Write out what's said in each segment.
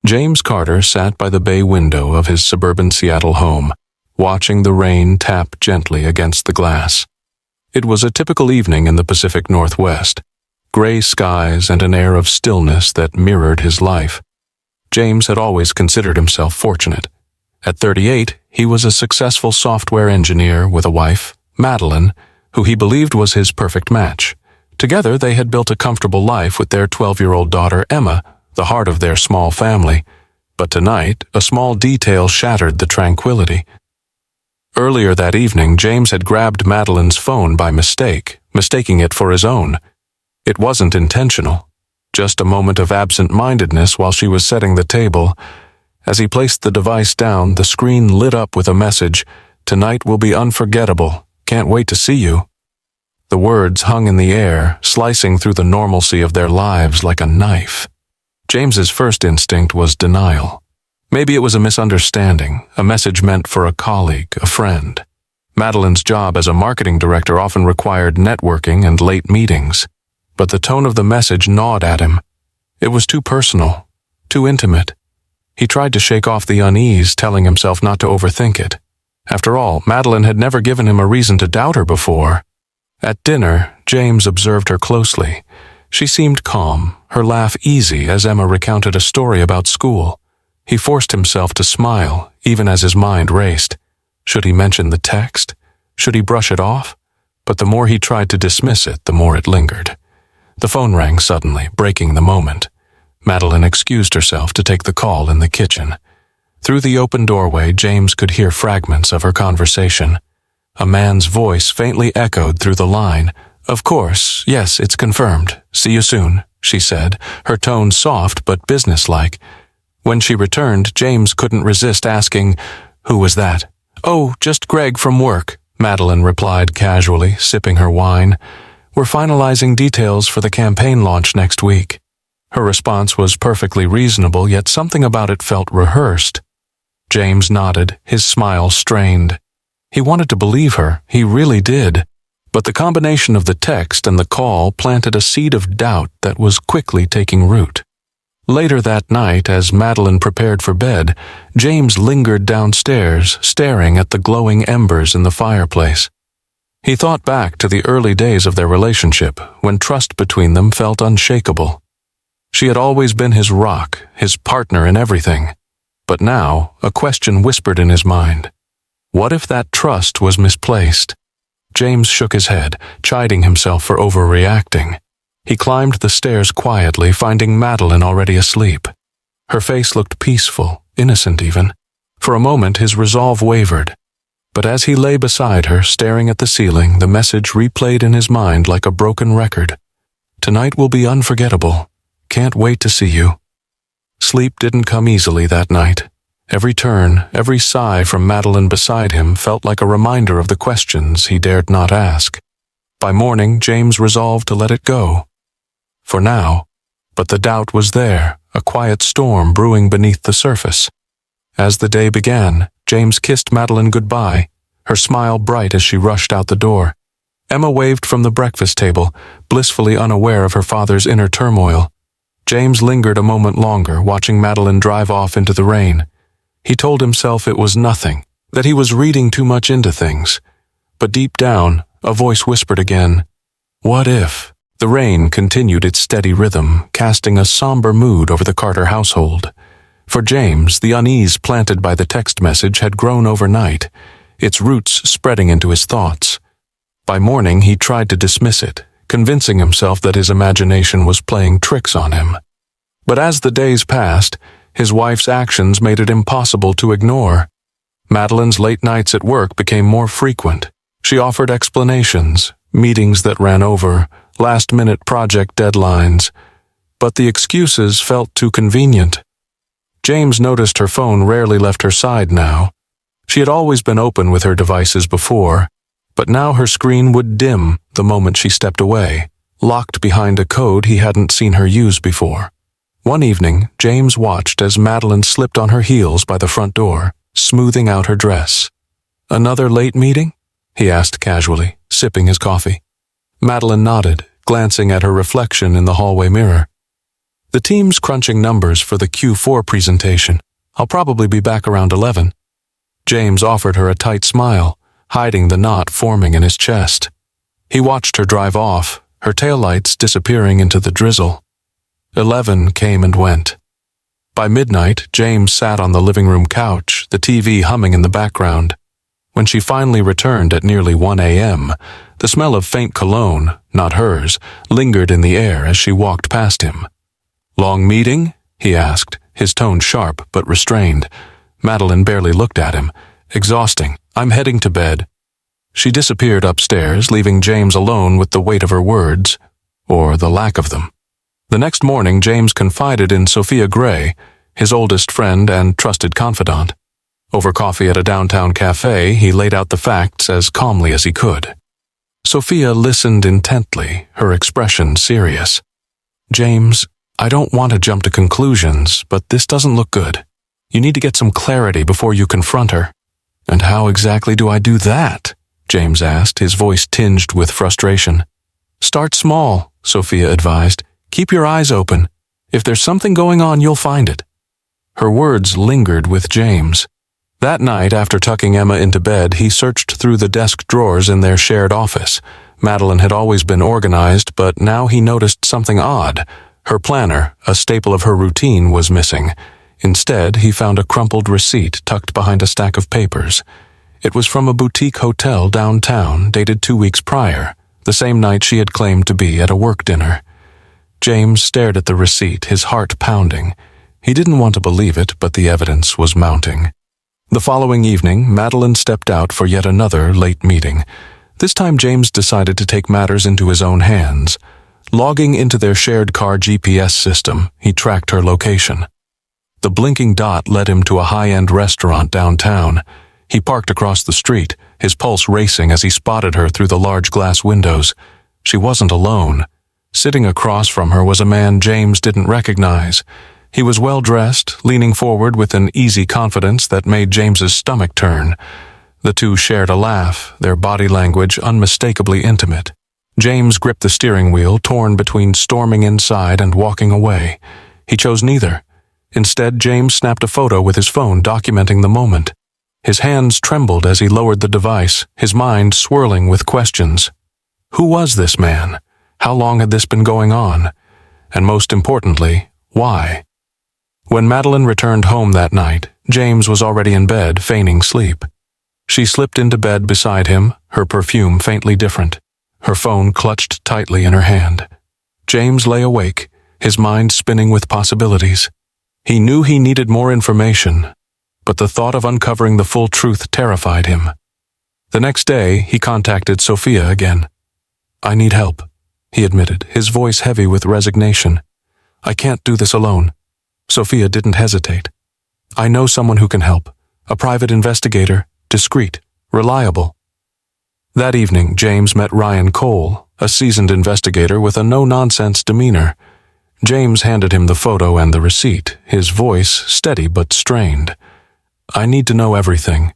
James Carter sat by the bay window of his suburban Seattle home, watching the rain tap gently against the glass. It was a typical evening in the Pacific Northwest, gray skies and an air of stillness that mirrored his life. James had always considered himself fortunate. At 38, he was a successful software engineer with a wife, Madeline, who he believed was his perfect match. Together, they had built a comfortable life with their 12-year-old daughter, Emma, the heart of their small family. But tonight, a small detail shattered the tranquility. Earlier that evening, James had grabbed Madeline's phone by mistake, mistaking it for his own. It wasn't intentional, just a moment of absent-mindedness while she was setting the table. As he placed the device down, the screen lit up with a message, "Tonight will be unforgettable. Can't wait to see you." The words hung in the air, slicing through the normalcy of their lives like a knife. James's first instinct was denial. Maybe it was a misunderstanding, a message meant for a colleague, a friend. Madeline's job as a marketing director often required networking and late meetings, but the tone of the message gnawed at him. It was too personal, too intimate. He tried to shake off the unease, telling himself not to overthink it. After all, Madeline had never given him a reason to doubt her before. At dinner, James observed her closely. She seemed calm, her laugh easy as Emma recounted a story about school. He forced himself to smile, even as his mind raced. Should he mention the text? Should he brush it off? But the more he tried to dismiss it, the more it lingered. The phone rang suddenly, breaking the moment. Madeline excused herself to take the call in the kitchen. Through the open doorway, James could hear fragments of her conversation. A man's voice faintly echoed through the line. "Of course, yes, it's confirmed. See you soon," she said, her tone soft but businesslike. When she returned, James couldn't resist asking, "Who was that?" "Oh, just Greg from work," Madeline replied casually, sipping her wine. "We're finalizing details for the campaign launch next week." Her response was perfectly reasonable, yet something about it felt rehearsed. James nodded, his smile strained. He wanted to believe her, he really did. But the combination of the text and the call planted a seed of doubt that was quickly taking root. Later that night, as Madeline prepared for bed, James lingered downstairs, staring at the glowing embers in the fireplace. He thought back to the early days of their relationship, when trust between them felt unshakable. She had always been his rock, his partner in everything. But now, a question whispered in his mind. What if that trust was misplaced? James shook his head, chiding himself for overreacting. He climbed the stairs quietly, finding Madeline already asleep. Her face looked peaceful, innocent even. For a moment his resolve wavered. But as he lay beside her, staring at the ceiling, the message replayed in his mind like a broken record. "Tonight will be unforgettable. Can't wait to see you." Sleep didn't come easily that night. Every turn, every sigh from Madeline beside him felt like a reminder of the questions he dared not ask. By morning, James resolved to let it go. For now. But the doubt was there, a quiet storm brewing beneath the surface. As the day began, James kissed Madeline goodbye, her smile bright as she rushed out the door. Emma waved from the breakfast table, blissfully unaware of her father's inner turmoil. James lingered a moment longer, watching Madeline drive off into the rain. He told himself it was nothing, that he was reading too much into things. But deep down, a voice whispered again, "What if?" The rain continued its steady rhythm, casting a somber mood over the Carter household. For James, the unease planted by the text message had grown overnight, its roots spreading into his thoughts. By morning, he tried to dismiss it, convincing himself that his imagination was playing tricks on him. But as the days passed, his wife's actions made it impossible to ignore. Madeline's late nights at work became more frequent. She offered explanations, meetings that ran over, last-minute project deadlines. But the excuses felt too convenient. James noticed her phone rarely left her side now. She had always been open with her devices before, but now her screen would dim the moment she stepped away, locked behind a code he hadn't seen her use before. One evening, James watched as Madeline slipped on her heels by the front door, smoothing out her dress. "Another late meeting?" he asked casually, sipping his coffee. Madeline nodded, glancing at her reflection in the hallway mirror. "The team's crunching numbers for the Q4 presentation. I'll probably be back around 11. James offered her a tight smile, hiding the knot forming in his chest. He watched her drive off, her taillights disappearing into the drizzle. 11 came and went. By midnight, James sat on the living room couch, the TV humming in the background. When she finally returned at nearly 1 a.m., the smell of faint cologne, not hers, lingered in the air as she walked past him. "Long meeting?" he asked, his tone sharp but restrained. Madeline barely looked at him. "Exhausting. I'm heading to bed." She disappeared upstairs, leaving James alone with the weight of her words, or the lack of them. The next morning, James confided in Sophia Gray, his oldest friend and trusted confidant. Over coffee at a downtown cafe, he laid out the facts as calmly as he could. Sophia listened intently, her expression serious. "James, I don't want to jump to conclusions, but this doesn't look good. You need to get some clarity before you confront her." "And how exactly do I do that?" James asked, his voice tinged with frustration. "Start small," Sophia advised. "Keep your eyes open. If there's something going on, you'll find it." Her words lingered with James. That night, after tucking Emma into bed, he searched through the desk drawers in their shared office. Madeline had always been organized, but now he noticed something odd. Her planner, a staple of her routine, was missing. Instead, he found a crumpled receipt tucked behind a stack of papers. It was from a boutique hotel downtown, dated 2 weeks prior, the same night she had claimed to be at a work dinner. James stared at the receipt, his heart pounding. He didn't want to believe it, but the evidence was mounting. The following evening, Madeline stepped out for yet another late meeting. This time James decided to take matters into his own hands. Logging into their shared car GPS system, he tracked her location. The blinking dot led him to a high-end restaurant downtown. He parked across the street, his pulse racing as he spotted her through the large glass windows. She wasn't alone. Sitting across from her was a man James didn't recognize. He was well-dressed, leaning forward with an easy confidence that made James's stomach turn. The two shared a laugh, their body language unmistakably intimate. James gripped the steering wheel, torn between storming inside and walking away. He chose neither. Instead, James snapped a photo with his phone, documenting the moment. His hands trembled as he lowered the device, his mind swirling with questions. Who was this man? How long had this been going on? And most importantly, why? When Madeline returned home that night, James was already in bed, feigning sleep. She slipped into bed beside him, her perfume faintly different, her phone clutched tightly in her hand. James lay awake, his mind spinning with possibilities. He knew he needed more information, but the thought of uncovering the full truth terrified him. The next day, he contacted Sophia again. "I need help," he admitted, his voice heavy with resignation. "I can't do this alone." Sophia didn't hesitate. "I know someone who can help. A private investigator, discreet, reliable." That evening, James met Ryan Cole, a seasoned investigator with a no-nonsense demeanor. James handed him the photo and the receipt, his voice steady but strained. "I need to know everything."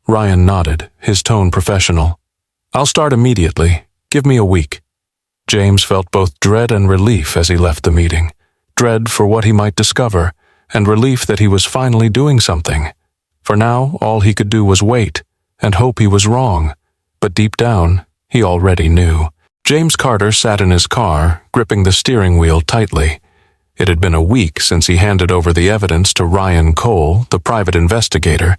Ryan nodded, his tone professional. "I'll start immediately. Give me a week." James felt both dread and relief as he left the meeting. Dread for what he might discover, and relief that he was finally doing something. For now, all he could do was wait, and hope he was wrong. But deep down, he already knew. James Carter sat in his car, gripping the steering wheel tightly. It had been a week since he handed over the evidence to Ryan Cole, the private investigator.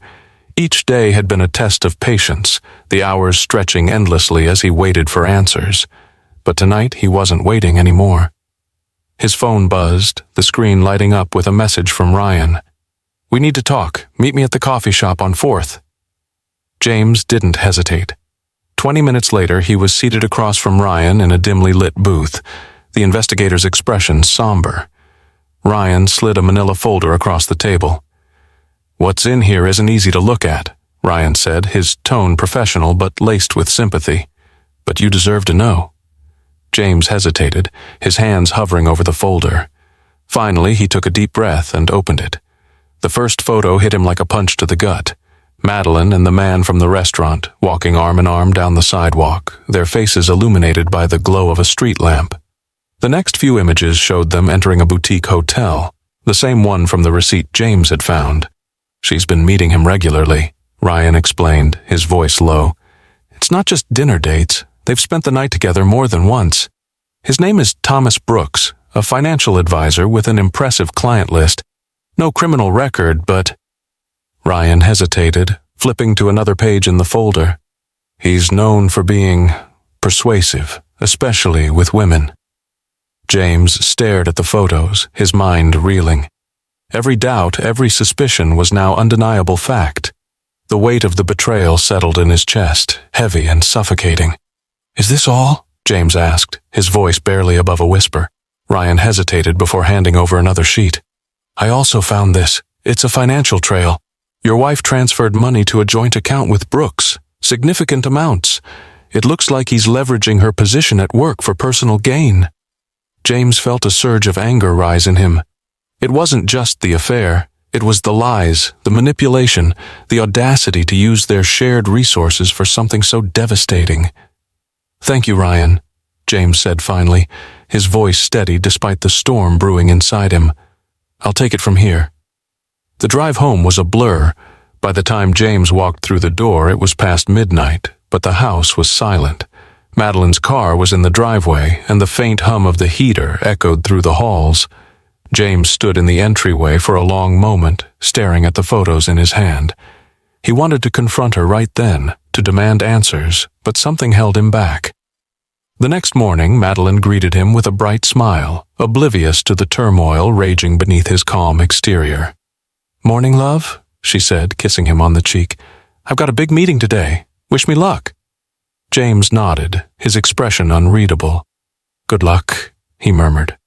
Each day had been a test of patience, the hours stretching endlessly as he waited for answers. But tonight he wasn't waiting anymore. His phone buzzed, the screen lighting up with a message from Ryan. "We need to talk. Meet me at the coffee shop on 4th. James didn't hesitate. 20 minutes later, he was seated across from Ryan in a dimly lit booth, the investigator's expression somber. Ryan slid a manila folder across the table. "What's in here isn't easy to look at," Ryan said, his tone professional but laced with sympathy. "But you deserve to know." James hesitated, his hands hovering over the folder. Finally, he took a deep breath and opened it. The first photo hit him like a punch to the gut. Madeline and the man from the restaurant, walking arm in arm down the sidewalk, their faces illuminated by the glow of a street lamp. The next few images showed them entering a boutique hotel, the same one from the receipt James had found. "She's been meeting him regularly," Ryan explained, his voice low. "It's not just dinner dates. They've spent the night together more than once. His name is Thomas Brooks, a financial advisor with an impressive client list. No criminal record, but—" Ryan hesitated, flipping to another page in the folder. "He's known for being persuasive, especially with women." James stared at the photos, his mind reeling. Every doubt, every suspicion was now undeniable fact. The weight of the betrayal settled in his chest, heavy and suffocating. "Is this all?" James asked, his voice barely above a whisper. Ryan hesitated before handing over another sheet. "I also found this. It's a financial trail. Your wife transferred money to a joint account with Brooks. Significant amounts. It looks like he's leveraging her position at work for personal gain." James felt a surge of anger rise in him. It wasn't just the affair. It was the lies, the manipulation, the audacity to use their shared resources for something so devastating. "Thank you, Ryan," James said finally, his voice steady despite the storm brewing inside him. "I'll take it from here." The drive home was a blur. By the time James walked through the door, it was past midnight, but the house was silent. Madeline's car was in the driveway, and the faint hum of the heater echoed through the halls. James stood in the entryway for a long moment, staring at the photos in his hand. He wanted to confront her right then, to demand answers, but something held him back. The next morning, Madeline greeted him with a bright smile, oblivious to the turmoil raging beneath his calm exterior. "Morning, love," she said, kissing him on the cheek. "I've got a big meeting today. Wish me luck." James nodded, his expression unreadable. "Good luck," he murmured.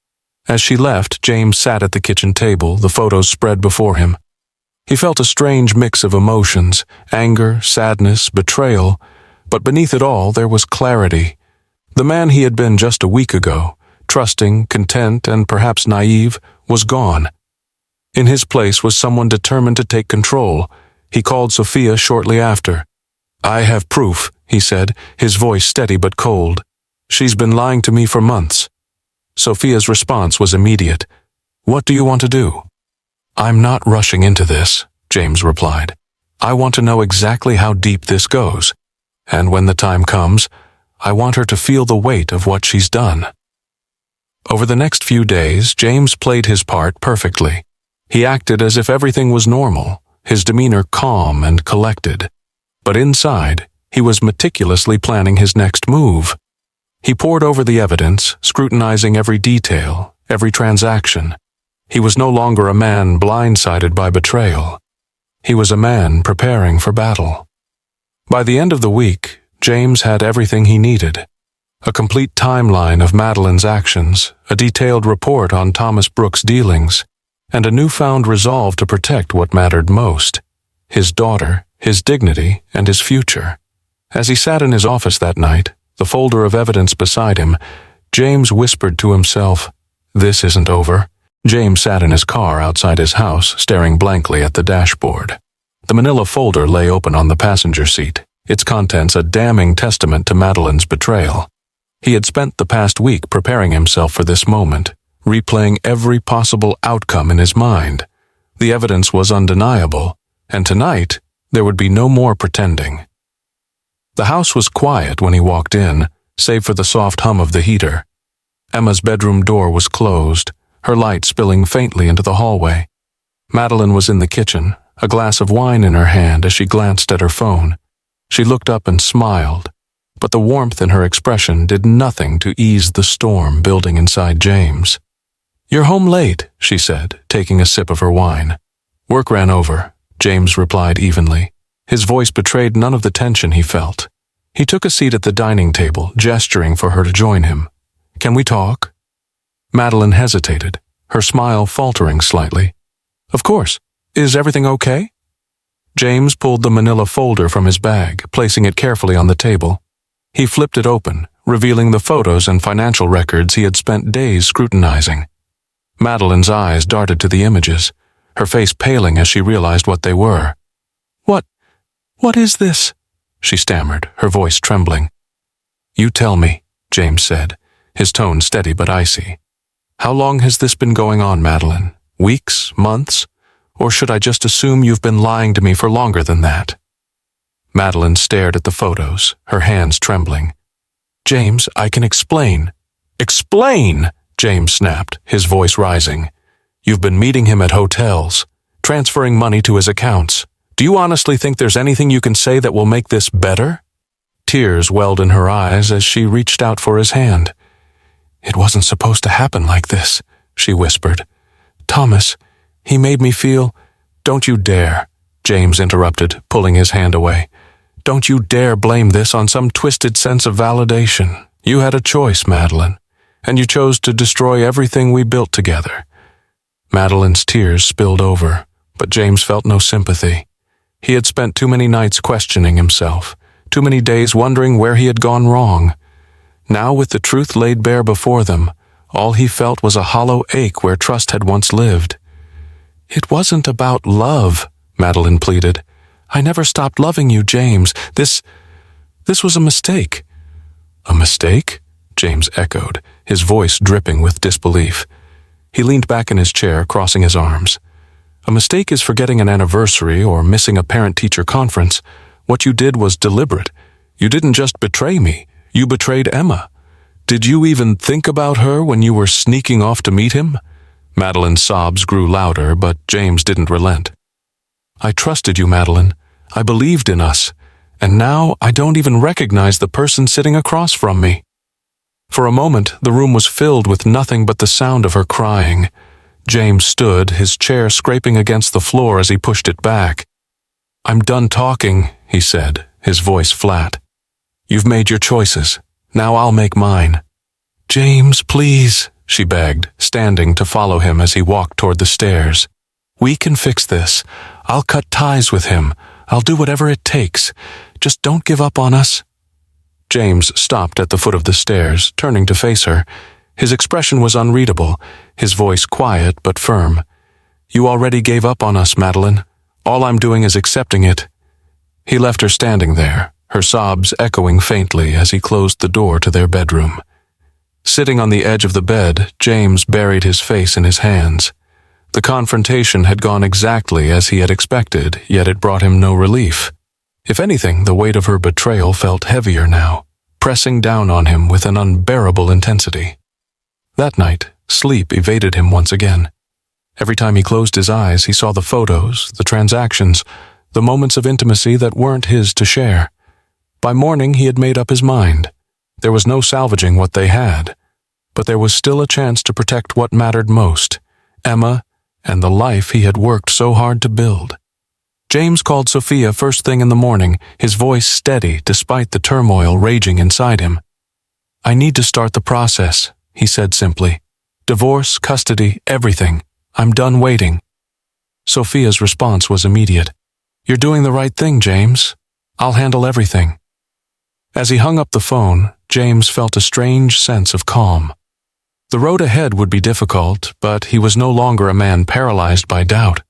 As she left, James sat at the kitchen table, the photos spread before him. He felt a strange mix of emotions, anger, sadness, betrayal, but beneath it all there was clarity. The man he had been just a week ago, trusting, content, and perhaps naive, was gone. In his place was someone determined to take control. He called Sophia shortly after. "I have proof," he said, his voice steady but cold. "She's been lying to me for months." Sophia's response was immediate. "What do you want to do?" "I'm not rushing into this," James replied. "I want to know exactly how deep this goes. And when the time comes, I want her to feel the weight of what she's done." Over the next few days, James played his part perfectly. He acted as if everything was normal, his demeanor calm and collected. But inside, he was meticulously planning his next move. He pored over the evidence, scrutinizing every detail, every transaction. He was no longer a man blindsided by betrayal. He was a man preparing for battle. By the end of the week, James had everything he needed. A complete timeline of Madeline's actions, a detailed report on Thomas Brooks' dealings, and a newfound resolve to protect what mattered most: his daughter, his dignity, and his future. As he sat in his office that night, the folder of evidence beside him, James whispered to himself, "This isn't over." James sat in his car outside his house, staring blankly at the dashboard. The manila folder lay open on the passenger seat, its contents a damning testament to Madeline's betrayal. He had spent the past week preparing himself for this moment, replaying every possible outcome in his mind. The evidence was undeniable, and tonight there would be no more pretending. The house was quiet when he walked in, save for the soft hum of the heater. Emma's bedroom door was closed, her light spilling faintly into the hallway. Madeline was in the kitchen, a glass of wine in her hand as she glanced at her phone. She looked up and smiled, but the warmth in her expression did nothing to ease the storm building inside James. "You're home late," she said, taking a sip of her wine. "Work ran over," James replied evenly. His voice betrayed none of the tension he felt. He took a seat at the dining table, gesturing for her to join him. "Can we talk?" Madeline hesitated, her smile faltering slightly. "Of course. Is everything okay?" James pulled the manila folder from his bag, placing it carefully on the table. He flipped it open, revealing the photos and financial records he had spent days scrutinizing. Madeline's eyes darted to the images, her face paling as she realized what they were. What is this?" she stammered, her voice trembling. "You tell me," James said, his tone steady but icy. "How long has this been going on, Madeline? Weeks? Months? Or should I just assume you've been lying to me for longer than that?" Madeline stared at the photos, her hands trembling. "James, I can explain." "Explain!" James snapped, his voice rising. "You've been meeting him at hotels, transferring money to his accounts. Do you honestly think there's anything you can say that will make this better?" Tears welled in her eyes as she reached out for his hand. "It wasn't supposed to happen like this," she whispered. "Thomas, he made me feel—" "Don't you dare," James interrupted, pulling his hand away. "Don't you dare blame this on some twisted sense of validation. You had a choice, Madeline, and you chose to destroy everything we built together." Madeline's tears spilled over, but James felt no sympathy. He had spent too many nights questioning himself, too many days wondering where he had gone wrong. Now, with the truth laid bare before them, all he felt was a hollow ache where trust had once lived. "It wasn't about love," Madeline pleaded. "I never stopped loving you, James. This was a mistake." "A mistake?" James echoed, his voice dripping with disbelief. He leaned back in his chair, crossing his arms. "A mistake is forgetting an anniversary or missing a parent-teacher conference. What you did was deliberate. You didn't just betray me, you betrayed Emma. Did you even think about her when you were sneaking off to meet him?" Madeline's sobs grew louder, but James didn't relent. "I trusted you, Madeline. I believed in us. And now I don't even recognize the person sitting across from me." For a moment, the room was filled with nothing but the sound of her crying. James stood, his chair scraping against the floor as he pushed it back. "I'm done talking," he said, his voice flat. "You've made your choices. Now I'll make mine." "James, please," she begged, standing to follow him as he walked toward the stairs. "We can fix this. I'll cut ties with him. I'll do whatever it takes. Just don't give up on us." James stopped at the foot of the stairs, turning to face her. His expression was unreadable, his voice quiet but firm. "You already gave up on us, Madeline. All I'm doing is accepting it." He left her standing there, her sobs echoing faintly as he closed the door to their bedroom. Sitting on the edge of the bed, James buried his face in his hands. The confrontation had gone exactly as he had expected, yet it brought him no relief. If anything, the weight of her betrayal felt heavier now, pressing down on him with an unbearable intensity. That night, sleep evaded him once again. Every time he closed his eyes, he saw the photos, the transactions, the moments of intimacy that weren't his to share. By morning, he had made up his mind. There was no salvaging what they had, but there was still a chance to protect what mattered most, Emma and the life he had worked so hard to build. James called Sophia first thing in the morning, his voice steady despite the turmoil raging inside him. "I need to start the process," he said simply. "Divorce, custody, everything. I'm done waiting." Sophia's response was immediate. "You're doing the right thing, James. I'll handle everything." As he hung up the phone, James felt a strange sense of calm. The road ahead would be difficult, but he was no longer a man paralyzed by doubt.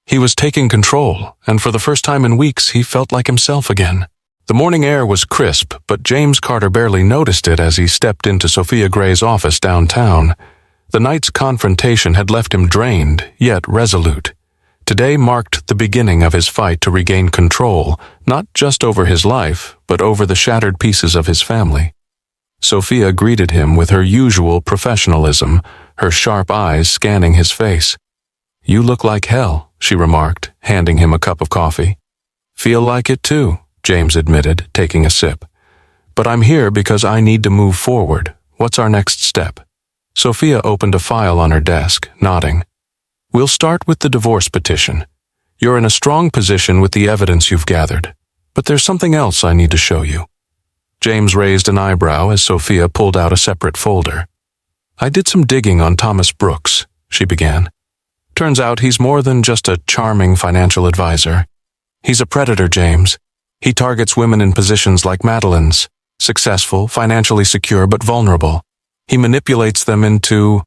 He was taking control, and for the first time in weeks he felt like himself again. The morning air was crisp, but James Carter barely noticed it as he stepped into Sophia Gray's office downtown. The night's confrontation had left him drained, yet resolute. Today marked the beginning of his fight to regain control, not just over his life, but over the shattered pieces of his family. Sophia greeted him with her usual professionalism, her sharp eyes scanning his face. "You look like hell," she remarked, handing him a cup of coffee. "Feel like it too," James admitted, taking a sip. "But I'm here because I need to move forward. What's our next step?" Sophia opened a file on her desk, nodding. "We'll start with the divorce petition. You're in a strong position with the evidence you've gathered. But there's something else I need to show you." James raised an eyebrow as Sophia pulled out a separate folder. "I did some digging on Thomas Brooks," she began. "Turns out he's more than just a charming financial advisor. He's a predator, James. He targets women in positions like Madeline's, successful, financially secure, but vulnerable. He manipulates them into,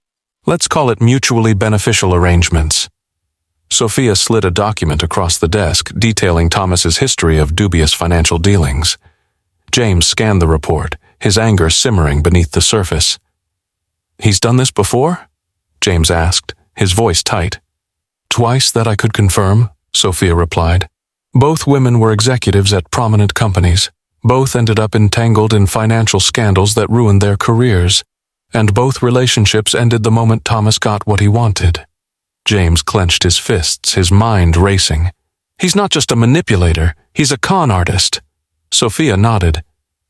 let's call it mutually beneficial arrangements." Sophia slid a document across the desk detailing Thomas's history of dubious financial dealings. James scanned the report, his anger simmering beneath the surface. He's done this before? James asked, his voice tight. Twice that I could confirm, Sophia replied. Both women were executives at prominent companies. Both ended up entangled in financial scandals that ruined their careers. And both relationships ended the moment Thomas got what he wanted. James clenched his fists, his mind racing. He's not just a manipulator, he's a con artist. Sophia nodded.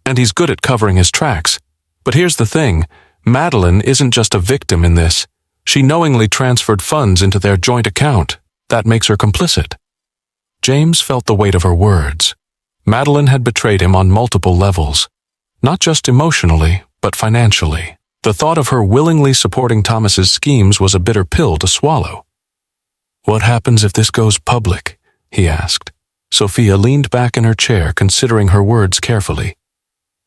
And he's good at covering his tracks. But here's the thing, Madeline isn't just a victim in this. She knowingly transferred funds into their joint account. That makes her complicit. James felt the weight of her words. Madeline had betrayed him on multiple levels. Not just emotionally, but financially. The thought of her willingly supporting Thomas's schemes was a bitter pill to swallow. What happens if this goes public? He asked. Sophia leaned back in her chair, considering her words carefully.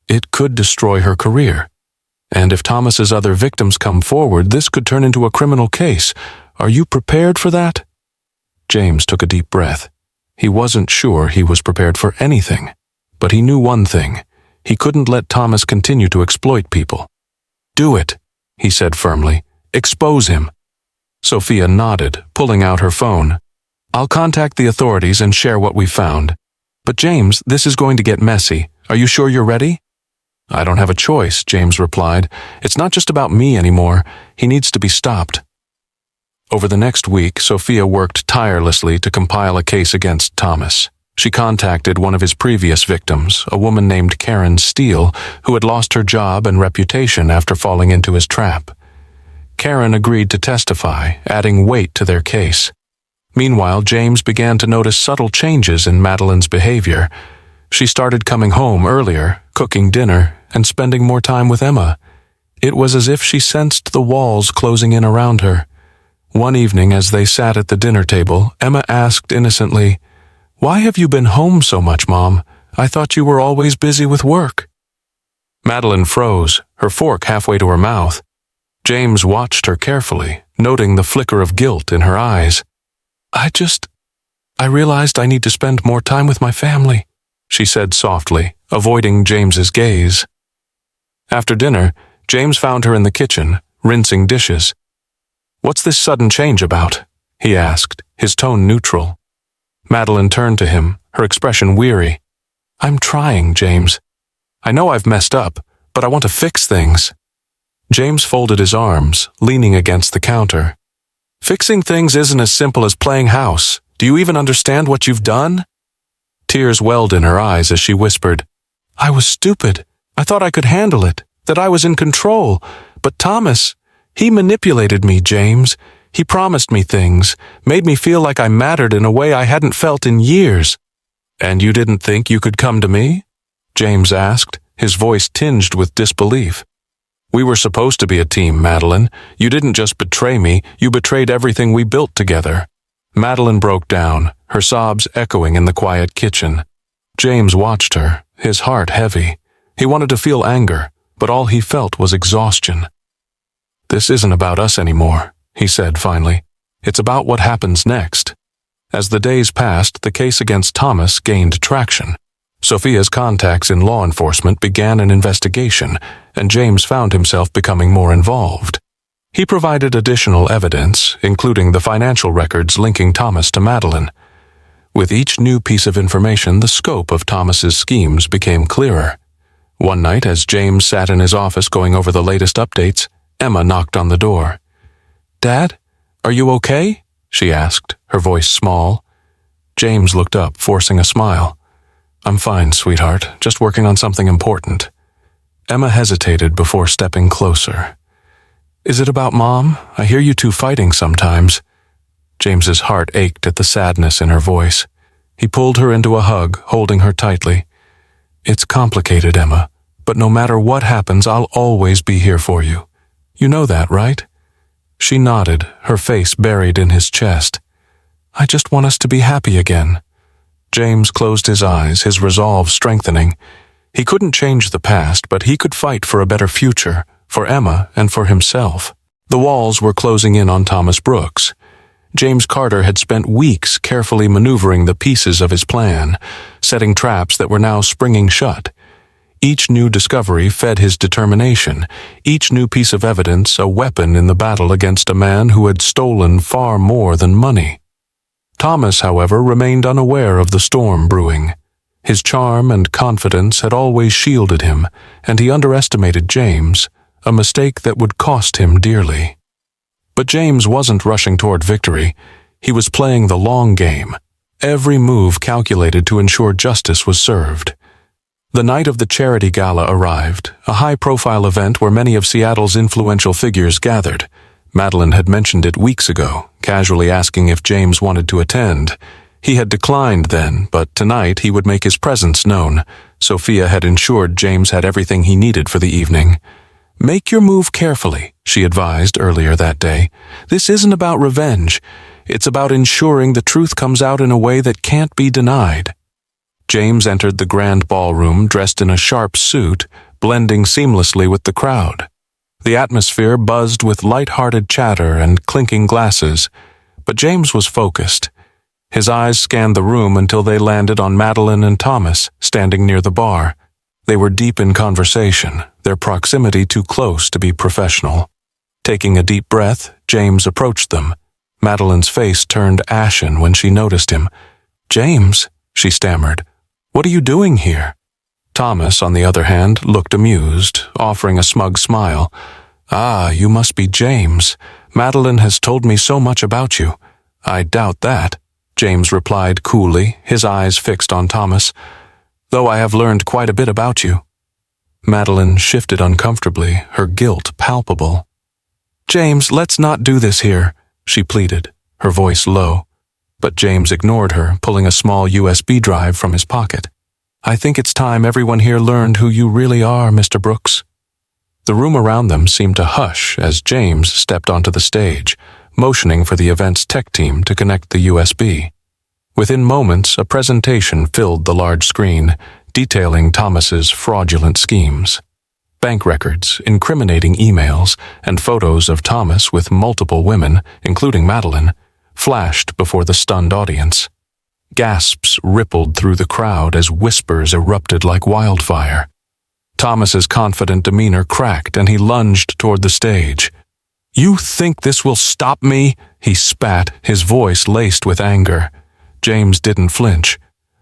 It could destroy her career. And if Thomas's other victims come forward, this could turn into a criminal case. Are you prepared for that? James took a deep breath. He wasn't sure he was prepared for anything. But he knew one thing. He couldn't let Thomas continue to exploit people. Do it, he said firmly. Expose him. Sophia nodded, pulling out her phone. I'll contact the authorities and share what we found. But James, this is going to get messy. Are you sure you're ready? I don't have a choice, James replied. It's not just about me anymore. He needs to be stopped. Over the next week, Sophia worked tirelessly to compile a case against Thomas. She contacted one of his previous victims, a woman named Karen Steele, who had lost her job and reputation after falling into his trap. Karen agreed to testify, adding weight to their case. Meanwhile, James began to notice subtle changes in Madeline's behavior. She started coming home earlier, cooking dinner, and spending more time with Emma. It was as if she sensed the walls closing in around her. One evening, as they sat at the dinner table, Emma asked innocently, "Why have you been home so much, Mom? I thought you were always busy with work." Madeline froze, her fork halfway to her mouth. James watched her carefully, noting the flicker of guilt in her eyes. I realized I need to spend more time with my family," she said softly, avoiding James's gaze. After dinner, James found her in the kitchen, rinsing dishes. "What's this sudden change about?" he asked, his tone neutral. Madeline turned to him, her expression weary. "I'm trying, James. I know I've messed up, but I want to fix things." James folded his arms, leaning against the counter. "Fixing things isn't as simple as playing house. Do you even understand what you've done?" Tears welled in her eyes as she whispered, "I was stupid. I thought I could handle it, that I was in control. But Thomas, he manipulated me, James. He promised me things, made me feel like I mattered in a way I hadn't felt in years." "And you didn't think you could come to me?" James asked, his voice tinged with disbelief. "We were supposed to be a team, Madeline. You didn't just betray me, you betrayed everything we built together." Madeline broke down, her sobs echoing in the quiet kitchen. James watched her, his heart heavy. He wanted to feel anger, but all he felt was exhaustion. "This isn't about us anymore," he said finally. "It's about what happens next." As the days passed, the case against Thomas gained traction. Sophia's contacts in law enforcement began an investigation, and James found himself becoming more involved. He provided additional evidence, including the financial records linking Thomas to Madeline. With each new piece of information, the scope of Thomas's schemes became clearer. One night, as James sat in his office going over the latest updates, Emma knocked on the door. "Dad, are you okay?" she asked, her voice small. James looked up, forcing a smile. "I'm fine, sweetheart, just working on something important." Emma hesitated before stepping closer. "Is it about Mom? I hear you two fighting sometimes." James's heart ached at the sadness in her voice. He pulled her into a hug, holding her tightly. "It's complicated, Emma, but no matter what happens, I'll always be here for you. You know that, right?" She nodded, her face buried in his chest. "I just want us to be happy again." James closed his eyes, his resolve strengthening. He couldn't change the past, but he could fight for a better future, for Emma and for himself. The walls were closing in on Thomas Brooks. James Carter had spent weeks carefully maneuvering the pieces of his plan, setting traps that were now springing shut. Each new discovery fed his determination, each new piece of evidence a weapon in the battle against a man who had stolen far more than money. Thomas, however, remained unaware of the storm brewing. His charm and confidence had always shielded him, and he underestimated James, a mistake that would cost him dearly. But James wasn't rushing toward victory. He was playing the long game, every move calculated to ensure justice was served. The night of the charity gala arrived, a high-profile event where many of Seattle's influential figures gathered. Madeline had mentioned it weeks ago, casually asking if James wanted to attend. He had declined then, but tonight he would make his presence known. Sophia had ensured James had everything he needed for the evening. "Make your move carefully," she advised earlier that day. "This isn't about revenge. It's about ensuring the truth comes out in a way that can't be denied." James entered the grand ballroom dressed in a sharp suit, blending seamlessly with the crowd. The atmosphere buzzed with light-hearted chatter and clinking glasses, but James was focused. His eyes scanned the room until they landed on Madeline and Thomas, standing near the bar. They were deep in conversation, their proximity too close to be professional. Taking a deep breath, James approached them. Madeline's face turned ashen when she noticed him. "James," she stammered, "what are you doing here?" Thomas, on the other hand, looked amused, offering a smug smile. "Ah, you must be James. Madeline has told me so much about you." "I doubt that," James replied coolly, his eyes fixed on Thomas, "though I have learned quite a bit about you." Madeline shifted uncomfortably, her guilt palpable. "James, let's not do this here," she pleaded, her voice low. But James ignored her, pulling a small USB drive from his pocket. "I think it's time everyone here learned who you really are, Mr. Brooks." The room around them seemed to hush as James stepped onto the stage, motioning for the event's tech team to connect the USB. Within moments, a presentation filled the large screen, detailing Thomas's fraudulent schemes. Bank records, incriminating emails, and photos of Thomas with multiple women, including Madeline, flashed before the stunned audience. Gasps rippled through the crowd as whispers erupted like wildfire. Thomas's confident demeanor cracked and he lunged toward the stage. "You think this will stop me?" he spat, his voice laced with anger. James didn't flinch.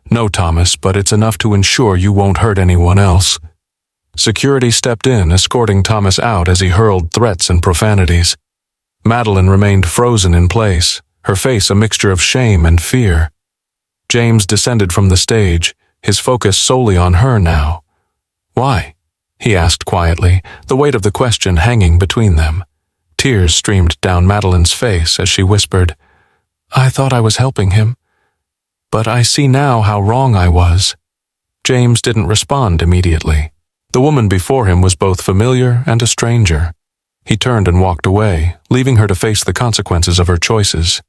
"No, Thomas, but it's enough to ensure you won't hurt anyone else." Security stepped in, escorting Thomas out as he hurled threats and profanities. Madeline remained frozen in place, her face a mixture of shame and fear. James descended from the stage, his focus solely on her now. "Why?" he asked quietly, the weight of the question hanging between them. Tears streamed down Madeline's face as she whispered, "I thought I was helping him, but I see now how wrong I was." James didn't respond immediately. The woman before him was both familiar and a stranger. He turned and walked away, leaving her to face the consequences of her choices.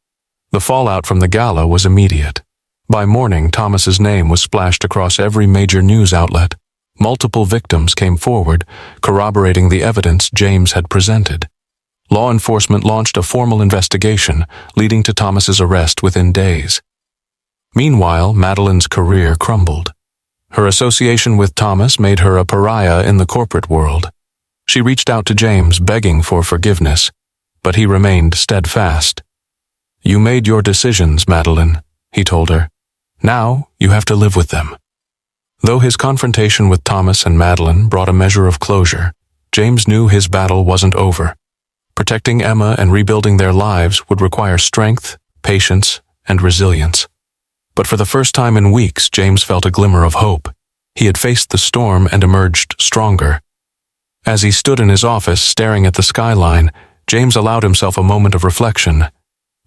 The fallout from the gala was immediate. By morning, Thomas's name was splashed across every major news outlet. Multiple victims came forward, corroborating the evidence James had presented. Law enforcement launched a formal investigation, leading to Thomas's arrest within days. Meanwhile, Madeline's career crumbled. Her association with Thomas made her a pariah in the corporate world. She reached out to James, begging for forgiveness, but he remained steadfast. "You made your decisions, Madeline," he told her. "Now you have to live with them." Though his confrontation with Thomas and Madeline brought a measure of closure, James knew his battle wasn't over. Protecting Emma and rebuilding their lives would require strength, patience, and resilience. But for the first time in weeks, James felt a glimmer of hope. He had faced the storm and emerged stronger. As he stood in his office staring at the skyline, James allowed himself a moment of reflection.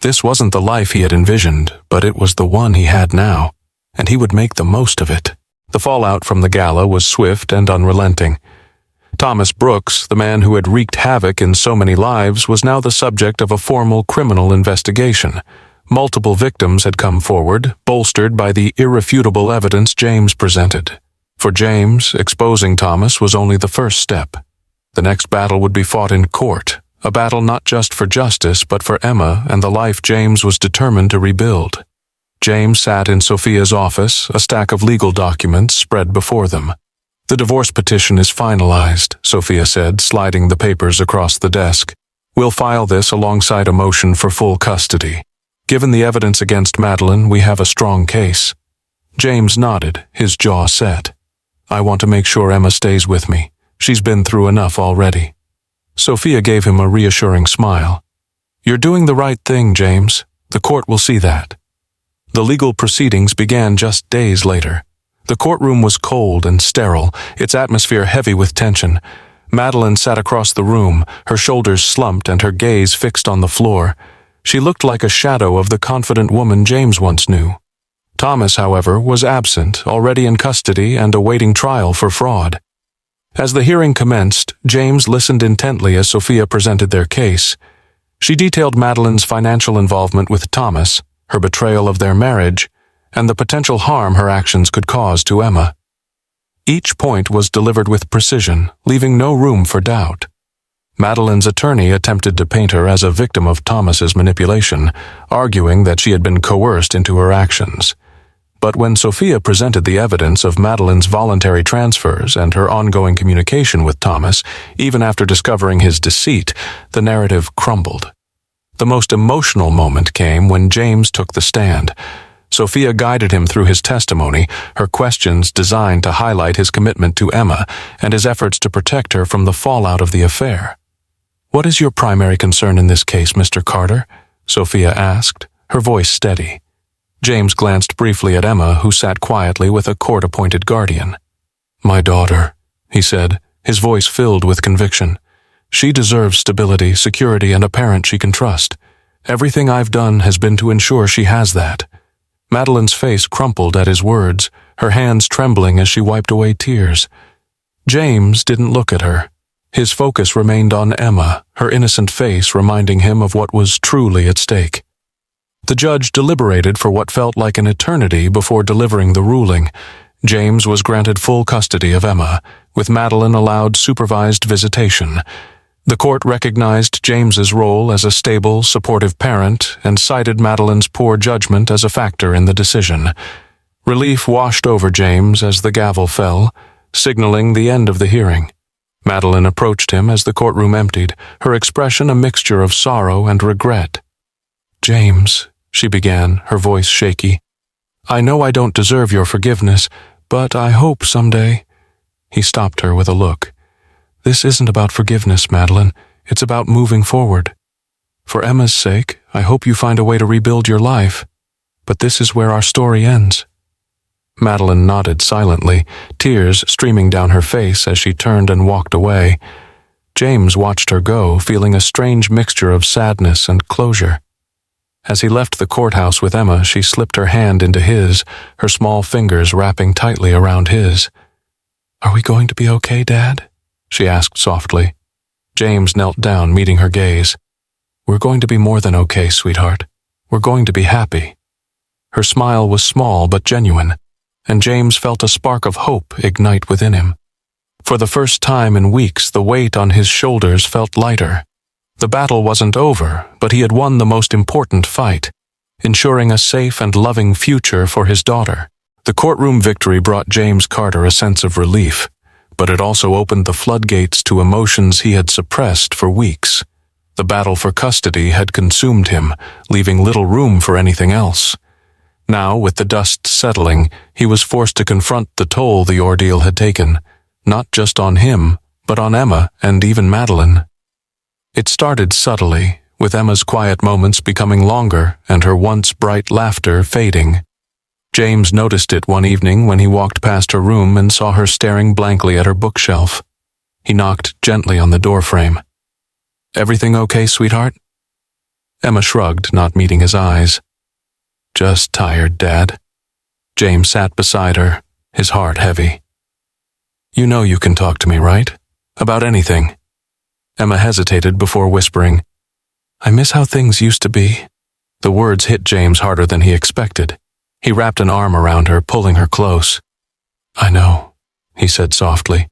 This wasn't the life he had envisioned, but it was the one he had now, and he would make the most of it. The fallout from the gala was swift and unrelenting. Thomas Brooks, the man who had wreaked havoc in so many lives, was now the subject of a formal criminal investigation. Multiple victims had come forward, bolstered by the irrefutable evidence James presented. For James, exposing Thomas was only the first step. The next battle would be fought in court, a battle not just for justice but for Emma and the life James was determined to rebuild. James sat in Sophia's office, a stack of legal documents spread before them. "The divorce petition is finalized," Sophia said, sliding the papers across the desk. "We'll file this alongside a motion for full custody. Given the evidence against Madeline, we have a strong case." James nodded, his jaw set. "I want to make sure Emma stays with me. She's been through enough already." Sophia gave him a reassuring smile. "You're doing the right thing, James. The court will see that." The legal proceedings began just days later. The courtroom was cold and sterile, its atmosphere heavy with tension. Madeline sat across the room, her shoulders slumped and her gaze fixed on the floor. She looked like a shadow of the confident woman James once knew. Thomas, however, was absent, already in custody and awaiting trial for fraud. As the hearing commenced, James listened intently as Sophia presented their case. She detailed Madeline's financial involvement with Thomas, her betrayal of their marriage, and the potential harm her actions could cause to Emma. Each point was delivered with precision, leaving no room for doubt. Madeline's attorney attempted to paint her as a victim of Thomas's manipulation, arguing that she had been coerced into her actions. But when Sophia presented the evidence of Madeline's voluntary transfers and her ongoing communication with Thomas, even after discovering his deceit, the narrative crumbled. The most emotional moment came when James took the stand. Sophia guided him through his testimony, her questions designed to highlight his commitment to Emma and his efforts to protect her from the fallout of the affair. "What is your primary concern in this case, Mr. Carter?" Sophia asked, her voice steady. James glanced briefly at Emma, who sat quietly with a court-appointed guardian. "My daughter," he said, his voice filled with conviction. "She deserves stability, security, and a parent she can trust. Everything I've done has been to ensure she has that." Madeline's face crumpled at his words, her hands trembling as she wiped away tears. James didn't look at her. His focus remained on Emma, her innocent face reminding him of what was truly at stake. The judge deliberated for what felt like an eternity before delivering the ruling. James was granted full custody of Emma, with Madeline allowed supervised visitation. The court recognized James's role as a stable, supportive parent and cited Madeline's poor judgment as a factor in the decision. Relief washed over James as the gavel fell, signaling the end of the hearing. Madeline approached him as the courtroom emptied, her expression a mixture of sorrow and regret. "James," she began, her voice shaky, "I know I don't deserve your forgiveness, but I hope someday—" He stopped her with a look. "This isn't about forgiveness, Madeline. It's about moving forward. For Emma's sake, I hope you find a way to rebuild your life. But this is where our story ends." Madeline nodded silently, tears streaming down her face as she turned and walked away. James watched her go, feeling a strange mixture of sadness and closure. As he left the courthouse with Emma, she slipped her hand into his, her small fingers wrapping tightly around his. "Are we going to be okay, Dad?" she asked softly. James knelt down, meeting her gaze. "We're going to be more than okay, sweetheart. We're going to be happy." Her smile was small but genuine, and James felt a spark of hope ignite within him. For the first time in weeks, the weight on his shoulders felt lighter. The battle wasn't over, but he had won the most important fight, ensuring a safe and loving future for his daughter. The courtroom victory brought James Carter a sense of relief, but it also opened the floodgates to emotions he had suppressed for weeks. The battle for custody had consumed him, leaving little room for anything else. Now, with the dust settling, he was forced to confront the toll the ordeal had taken, not just on him, but on Emma and even Madeline. It started subtly, with Emma's quiet moments becoming longer and her once bright laughter fading. James noticed it one evening when he walked past her room and saw her staring blankly at her bookshelf. He knocked gently on the doorframe. "Everything okay, sweetheart?" Emma shrugged, not meeting his eyes. "Just tired, Dad." James sat beside her, his heart heavy. "You know you can talk to me, right? About anything." Emma hesitated before whispering, "I miss how things used to be." The words hit James harder than he expected. He wrapped an arm around her, pulling her close. "I know," he said softly.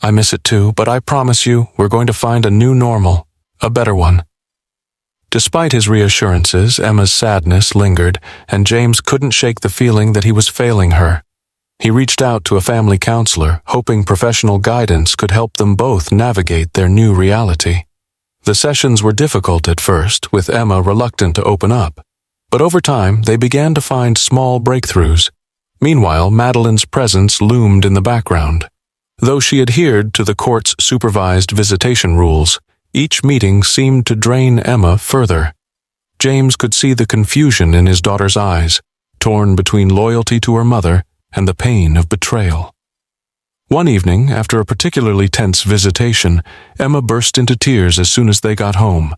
"I miss it too, but I promise you we're going to find a new normal, a better one." Despite his reassurances, Emma's sadness lingered, and James couldn't shake the feeling that he was failing her. He reached out to a family counselor, hoping professional guidance could help them both navigate their new reality. The sessions were difficult at first, with Emma reluctant to open up. But over time, they began to find small breakthroughs. Meanwhile, Madeline's presence loomed in the background. Though she adhered to the court's supervised visitation rules, each meeting seemed to drain Emma further. James could see the confusion in his daughter's eyes, torn between loyalty to her mother and the pain of betrayal. One evening, after a particularly tense visitation, Emma burst into tears as soon as they got home.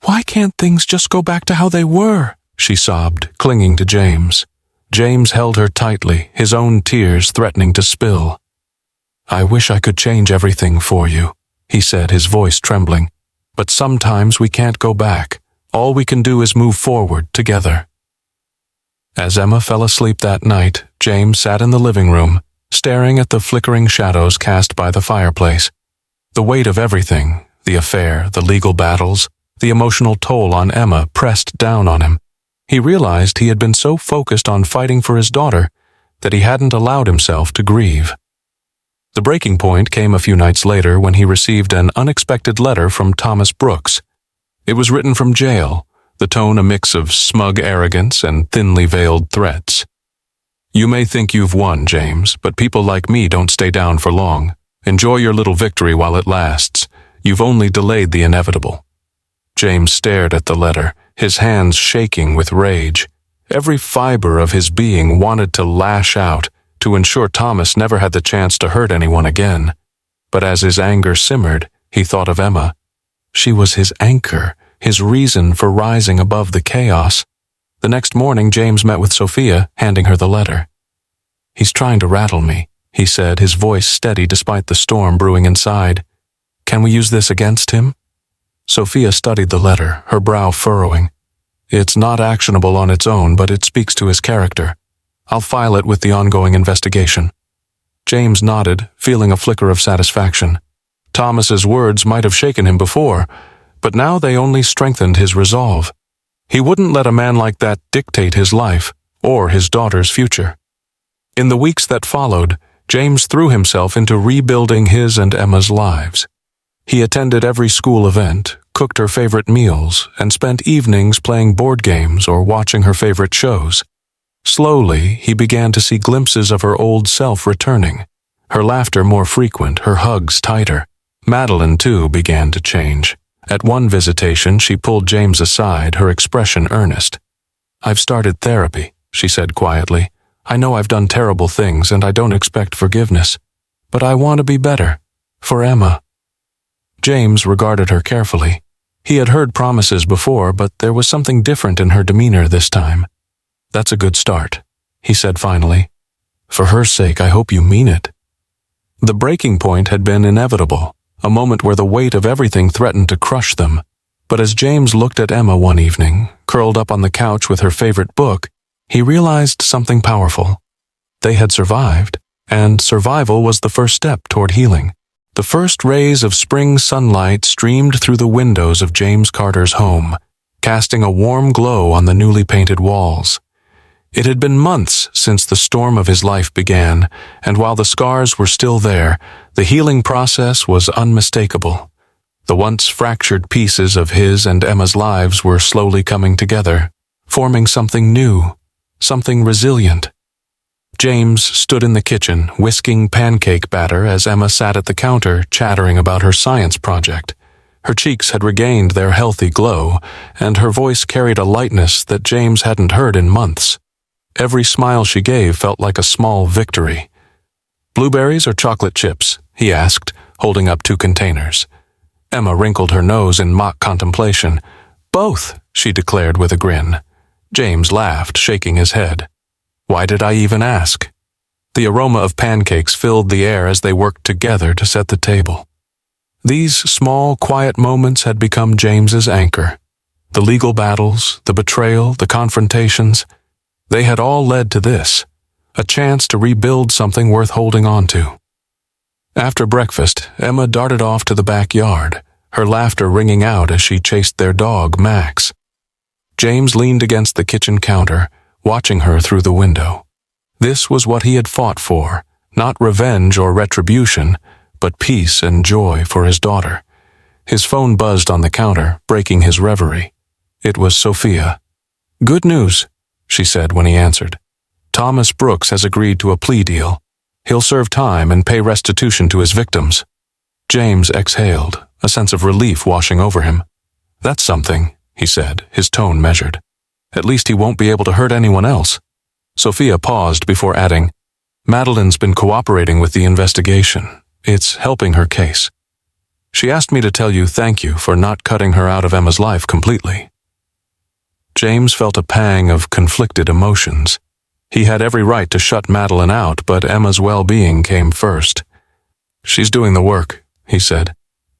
"Why can't things just go back to how they were?" she sobbed, clinging to James. James held her tightly, his own tears threatening to spill. "I wish I could change everything for you," he said, his voice trembling. "But sometimes we can't go back. All we can do is move forward together." As Emma fell asleep that night, James sat in the living room, staring at the flickering shadows cast by the fireplace. The weight of everything, the affair, the legal battles, the emotional toll on Emma pressed down on him. He realized he had been so focused on fighting for his daughter that he hadn't allowed himself to grieve. The breaking point came a few nights later when he received an unexpected letter from Thomas Brooks. It was written from jail, the tone a mix of smug arrogance and thinly veiled threats. "You may think you've won, James, but people like me don't stay down for long. Enjoy your little victory while it lasts. You've only delayed the inevitable." James stared at the letter, his hands shaking with rage. Every fiber of his being wanted to lash out, to ensure Thomas never had the chance to hurt anyone again. But as his anger simmered, he thought of Emma. She was his anchor, his reason for rising above the chaos. The next morning, James met with Sophia, handing her the letter. "He's trying to rattle me," he said, his voice steady despite the storm brewing inside. "Can we use this against him?" Sophia studied the letter, her brow furrowing. "It's not actionable on its own, but it speaks to his character. I'll file it with the ongoing investigation." James nodded, feeling a flicker of satisfaction. Thomas's words might have shaken him before, but now they only strengthened his resolve. He wouldn't let a man like that dictate his life, or his daughter's future. In the weeks that followed, James threw himself into rebuilding his and Emma's lives. He attended every school event, cooked her favorite meals, and spent evenings playing board games or watching her favorite shows. Slowly, he began to see glimpses of her old self returning, her laughter more frequent, her hugs tighter. Madeline, too, began to change. At one visitation, she pulled James aside, her expression earnest. "I've started therapy," she said quietly. "I know I've done terrible things and I don't expect forgiveness. But I want to be better. For Emma." James regarded her carefully. He had heard promises before, but there was something different in her demeanor this time. "That's a good start," he said finally. "For her sake, I hope you mean it." The breaking point had been inevitable, a moment where the weight of everything threatened to crush them. But as James looked at Emma one evening, curled up on the couch with her favorite book, he realized something powerful. They had survived, and survival was the first step toward healing. The first rays of spring sunlight streamed through the windows of James Carter's home, casting a warm glow on the newly painted walls. It had been months since the storm of his life began, and while the scars were still there, the healing process was unmistakable. The once fractured pieces of his and Emma's lives were slowly coming together, forming something new, something resilient. James stood in the kitchen, whisking pancake batter as Emma sat at the counter, chattering about her science project. Her cheeks had regained their healthy glow, and her voice carried a lightness that James hadn't heard in months. Every smile she gave felt like a small victory. "Blueberries or chocolate chips?" he asked, holding up 2 containers. Emma wrinkled her nose in mock contemplation. "Both," she declared with a grin. James laughed, shaking his head. "Why did I even ask?" The aroma of pancakes filled the air as they worked together to set the table. These small, quiet moments had become James's anchor. The legal battles, the betrayal, the confrontations, they had all led to this, a chance to rebuild something worth holding on to. After breakfast, Emma darted off to the backyard, her laughter ringing out as she chased their dog, Max. James leaned against the kitchen counter, watching her through the window. This was what he had fought for, not revenge or retribution, but peace and joy for his daughter. His phone buzzed on the counter, breaking his reverie. It was Sophia. "Good news," she said when he answered. "Thomas Brooks has agreed to a plea deal. He'll serve time and pay restitution to his victims." James exhaled, a sense of relief washing over him. "That's something," he said, his tone measured. "At least he won't be able to hurt anyone else." Sophia paused before adding, "Madeline's been cooperating with the investigation. It's helping her case. She asked me to tell you thank you for not cutting her out of Emma's life completely." James felt a pang of conflicted emotions. He had every right to shut Madeline out, but Emma's well-being came first. "She's doing the work," he said.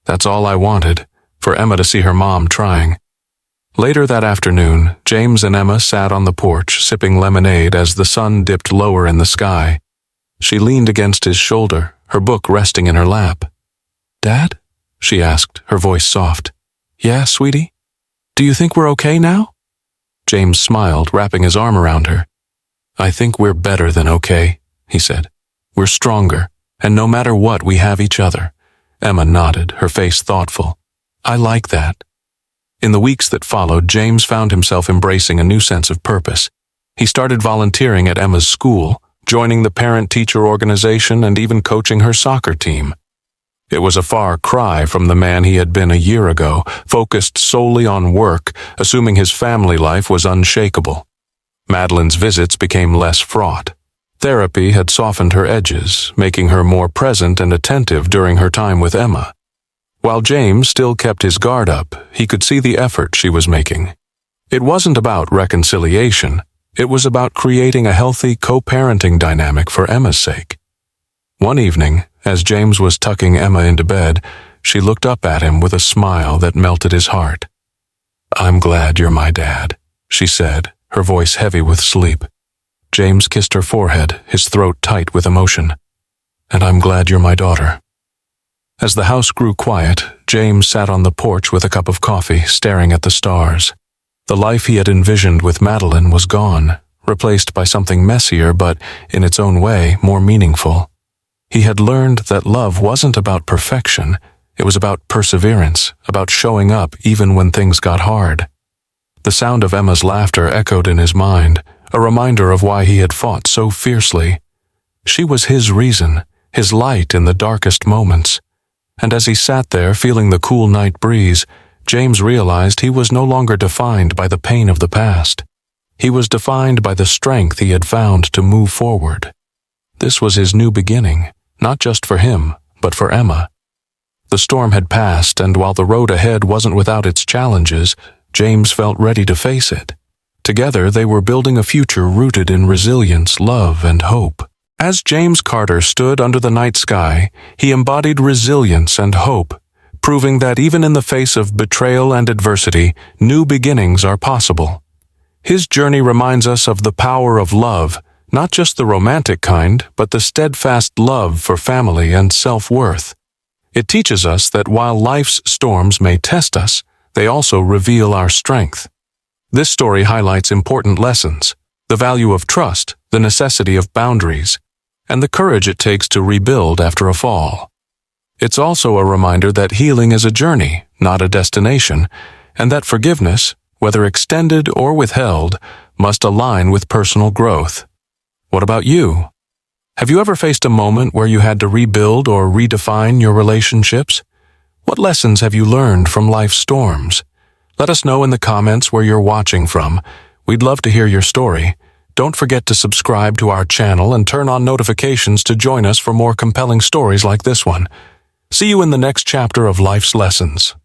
"That's all I wanted, for Emma to see her mom trying." Later that afternoon, James and Emma sat on the porch sipping lemonade as the sun dipped lower in the sky. She leaned against his shoulder, her book resting in her lap. "Dad?" she asked, her voice soft. "Yeah, sweetie? Do you think we're okay now?" James smiled, wrapping his arm around her. "I think we're better than okay," he said. "We're stronger, and no matter what, we have each other." Emma nodded, her face thoughtful. "I like that." In the weeks that followed, James found himself embracing a new sense of purpose. He started volunteering at Emma's school, joining the parent-teacher organization and even coaching her soccer team. It was a far cry from the man he had been a year ago, focused solely on work, assuming his family life was unshakable. Madeline's visits became less fraught. Therapy had softened her edges, making her more present and attentive during her time with Emma. While James still kept his guard up, he could see the effort she was making. It wasn't about reconciliation. It was about creating a healthy co-parenting dynamic for Emma's sake. One evening, as James was tucking Emma into bed, she looked up at him with a smile that melted his heart. "I'm glad you're my dad," she said, her voice heavy with sleep. James kissed her forehead, his throat tight with emotion. "And I'm glad you're my daughter." As the house grew quiet, James sat on the porch with a cup of coffee, staring at the stars. The life he had envisioned with Madeline was gone, replaced by something messier but, in its own way, more meaningful. He had learned that love wasn't about perfection. It was about perseverance, about showing up even when things got hard. The sound of Emma's laughter echoed in his mind, a reminder of why he had fought so fiercely. She was his reason, his light in the darkest moments. And as he sat there feeling the cool night breeze, James realized he was no longer defined by the pain of the past. He was defined by the strength he had found to move forward. This was his new beginning, not just for him, but for Emma. The storm had passed, and while the road ahead wasn't without its challenges, James felt ready to face it. Together, they were building a future rooted in resilience, love, and hope. As James Carter stood under the night sky, he embodied resilience and hope, proving that even in the face of betrayal and adversity, new beginnings are possible. His journey reminds us of the power of love, not just the romantic kind, but the steadfast love for family and self-worth. It teaches us that while life's storms may test us, they also reveal our strength. This story highlights important lessons: the value of trust, the necessity of boundaries, and the courage it takes to rebuild after a fall. It's also a reminder that healing is a journey, not a destination, and that forgiveness, whether extended or withheld, must align with personal growth. What about you? Have you ever faced a moment where you had to rebuild or redefine your relationships? What lessons have you learned from life's storms? Let us know in the comments where you're watching from. We'd love to hear your story. Don't forget to subscribe to our channel and turn on notifications to join us for more compelling stories like this one. See you in the next chapter of Life's Lessons.